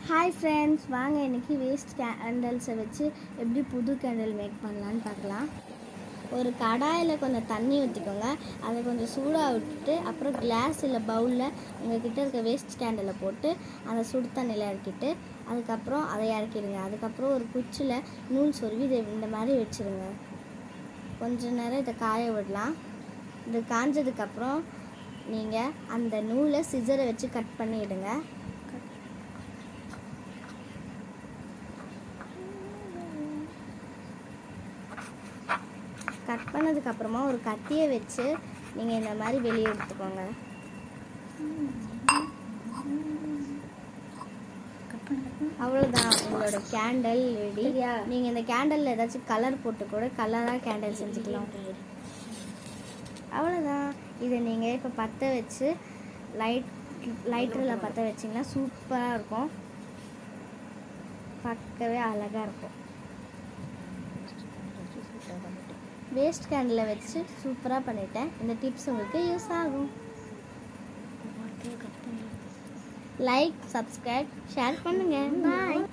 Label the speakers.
Speaker 1: Hi friends, வாங்க இன்றைக்கி waste கேண்டல்ஸை வச்சு எப்படி புது கேண்டில் மேக் பண்ணலான்னு பார்க்கலாம். ஒரு கடாயில் கொஞ்சம் தண்ணி ஊற்றிக்கோங்க. அதை கொஞ்சம் சூடாக விட்டுட்டு அப்புறம் கிளாஸ் இல்லை பவுலில் உங்கள் கிட்டே இருக்க வேஸ்ட் கேண்டலை போட்டு அந்த சுடு தண்ணியில் இறக்கிட்டு அதுக்கப்புறம் அதை இறக்கிடுங்க. அதுக்கப்புறம் ஒரு குச்சியில் நூல் சொருவி இதை இந்த மாதிரி வச்சுருங்க. கொஞ்ச நேரம் இதை காய விடலாம். இது காஞ்சதுக்கப்புறம் நீங்கள் அந்த நூலை சிசரை வச்சு கட் பண்ணிவிடுங்க. கட் பண்ணதுக்கப்புறமா ஒரு கத்தியை வச்சு நீங்கள் இந்த மாதிரி வெளியே எடுத்துக்கோங்க. அவ்வளோதான், உங்களோட கேண்டில் ரெடி. நீங்கள் இந்த கேண்டலில் ஏதாச்சும் கலர் போட்டு கூட கலராக கேண்டில் செஞ்சுக்கலாம். அவ்வளோதான். இதை நீங்கள் இப்போ பற்ற வச்சு லைட்டரில் பற்ற வச்சிங்கன்னா சூப்பராக இருக்கும், பார்க்கவே அழகாக இருக்கும். வேஸ்ட் கேண்டில் வச்சு சூப்பராக பண்ணிட்டேன். இந்த டிப்ஸ் உங்களுக்கு யூஸ் ஆகும். லைக், சப்ஸ்கிரைப், ஷேர் பண்ணுங்கள். பாய்.